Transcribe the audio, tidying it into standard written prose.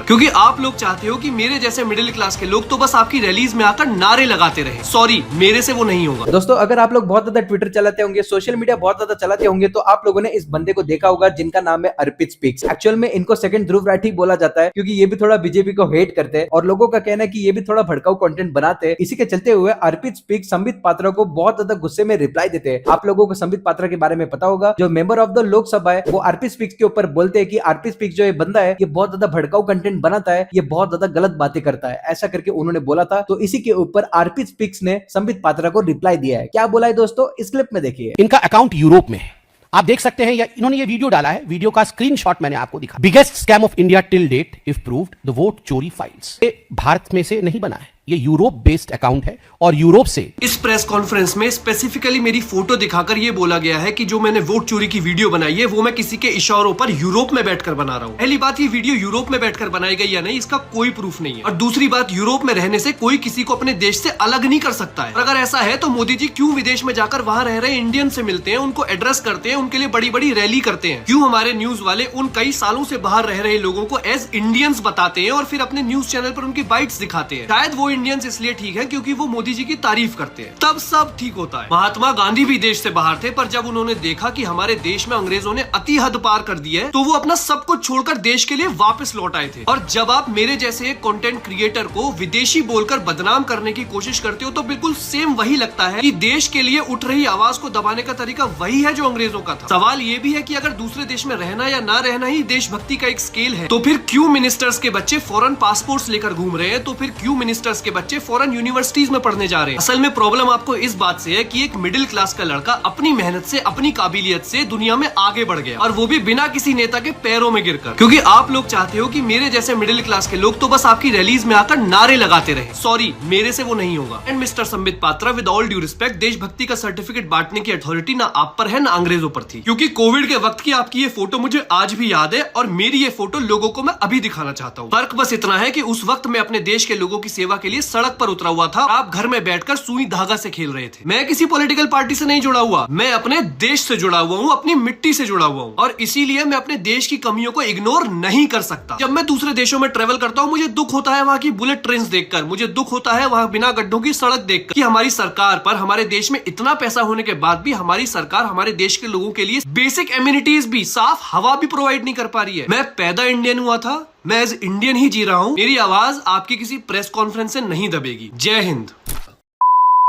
क्योंकि आप लोग चाहते हो कि मेरे जैसे मिडिल क्लास के लोग तो बस आपकी रैलीज में आकर नारे लगाते रहे। सॉरी, मेरे से वो नहीं होगा। दोस्तों, अगर आप लोग बहुत ज्यादा ट्विटर चलाते होंगे, सोशल मीडिया बहुत ज्यादा चलाते होंगे, तो आप लोगों ने इस बंदे को देखा होगा जिनका नाम है अर्पित स्पीक्स। एक्चुअल में इनको सेकंड ध्रुव राठी बोला जाता है, क्योंकि ये भी थोड़ा बीजेपी को हेट करते हैं और लोगों का कहना है कि ये भी थोड़ा भड़काऊ कंटेंट बनाते हैं। इसी के चलते हुए अर्पित स्पीक्स संबित पात्रा को बहुत ज्यादा गुस्से में रिप्लाई देते हैं। आप लोगों को संबित पात्रा के बारे में पता होगा, जो मेंबर ऑफ द लोकसभा है, वो अर्पित स्पीक्स के ऊपर बोलते हैं कि अर्पित स्पीक्स जो ये बंदा है, ये बहुत ज्यादा भड़काऊ कंटेंट बनाता है, ये बहुत ज्यादा गलत बातें करता है, ऐसा करके उन्होंने बोला था। तो इसी के ऊपर अर्पित स्पीक्स ने संबित पात्रा को रिप्लाई दिया है। क्या बोला है दोस्तों, इस क्लिप में देखिए। इनका अकाउंट यूरोप में है, आप देख सकते हैं, या इन्होंने ये वीडियो डाला है, वीडियो का स्क्रीनशॉट मैंने आपको दिखा। Biggest scam of India till date if proved, the vote चोरी फाइल्स। ये भारत में से नहीं बना है, ये यूरोप बेस्ड अकाउंट है और यूरोप से। इस प्रेस कॉन्फ्रेंस में स्पेसिफिकली मेरी फोटो दिखाकर ये बोला गया है कि जो मैंने वोट चोरी की वीडियो बनाई है वो मैं किसी के इशारों पर यूरोप में बैठकर बना रहा हूँ। पहली बात, ये वीडियो यूरोप में बैठकर बनाई गई या नहीं, इसका कोई प्रूफ नहीं है। और दूसरी बात, यूरोप में रहने से कोई किसी को अपने देश से अलग नहीं कर सकता है। और अगर ऐसा है तो मोदी जी क्यों विदेश में जाकर वहां रह रहे इंडियन से मिलते हैं, उनको एड्रेस करते हैं, उनके लिए बड़ी बड़ी रैली करते हैं? क्यों हमारे न्यूज वाले उन कई सालों से बाहर रह रहे लोगों को एज इंडियंस बताते हैं और फिर अपने न्यूज चैनल पर उनकी बाइट्स दिखाते हैं? शायद वो इंडियंस इसलिए ठीक है क्योंकि वो मोदी जी की तारीफ करते हैं, तब सब ठीक होता है। महात्मा गांधी भी देश से बाहर थे, पर जब उन्होंने देखा कि हमारे देश में अंग्रेजों ने अति हद पार कर दी है, तो वो अपना सब कुछ छोड़कर देश के लिए वापस लौट आए थे। और जब आप मेरे जैसे एक कंटेंट क्रिएटर को विदेशी बोलकर बदनाम करने की कोशिश करते हो, तो बिल्कुल सेम वही लगता है कि देश के लिए उठ रही आवाज को दबाने का तरीका वही है जो अंग्रेजों का था। सवाल ये भी है कि अगर दूसरे देश में रहना या ना रहना ही देशभक्ति का एक स्केल है, तो फिर क्यों मिनिस्टर्स के बच्चे फॉरेन पासपोर्ट्स लेकर घूम रहे हैं? तो फिर क्यों मिनिस्टर्स के बच्चे फॉरेन यूनिवर्सिटीज में पढ़ने जा रहे हैं? असल में प्रॉब्लम आपको इस बात से है कि एक मिडिल क्लास का लड़का अपनी मेहनत से, अपनी काबिलियत से दुनिया में आगे बढ़ गया, और वो भी बिना किसी नेता के पैरों में गिरकर। क्योंकि आप लोग चाहते हो कि मेरे जैसे मिडिल क्लास के लोग तो बस आपकी रैलीज में आकर नारे लगाते रहे। सॉरी, मेरे से वो नहीं होगा। And mister Sambit Patra, with all due respect, देशभक्ति का सर्टिफिकेट बांटने की अथॉरिटी ना आप पर है ना अंग्रेजों पर थी। क्योंकि कोविड के वक्त की आपकी ये फोटो मुझे आज भी याद है, और मेरी ये फोटो लोगों को मैं अभी दिखाना चाहता हूँ। फर्क बस इतना है कि उस वक्त मैं अपने देश के लोगों की सेवा के लिए सड़क पर उतरा हुआ था, आप घर में बैठकर सुई धागा से खेल रहे थे। मैं किसी पॉलिटिकल पार्टी से नहीं जुड़ा हुआ, मैं अपने देश से जुड़ा हुआ हूँ, अपनी मिट्टी से जुड़ा हुआ हूँ, और इसीलिए मैं अपने देश की कमियों को इग्नोर नहीं कर सकता। जब मैं दूसरे देशों में ट्रेवल करता हूँ, मुझे दुख होता है वहाँ की बुलेट ट्रेन देखकर, मुझे दुख होता है वहाँ बिना गड्ढों की सड़क देखकर, कि हमारी सरकार पर, हमारे देश में इतना पैसा होने के बाद भी हमारी सरकार हमारे देश के लोगों के लिए बेसिक एमिनिटीज भी, साफ हवा भी प्रोवाइड नहीं कर पा रही है। मैं पैदा इंडियन हुआ था, मैं एज इंडियन ही जी रहा हूँ। मेरी आवाज आपकी किसी प्रेस कॉन्फ्रेंस से नहीं दबेगी। जय हिंद।